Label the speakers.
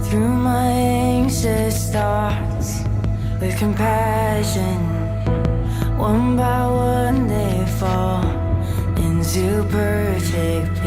Speaker 1: through my anxious thoughts with compassion. One by one they fall into perfect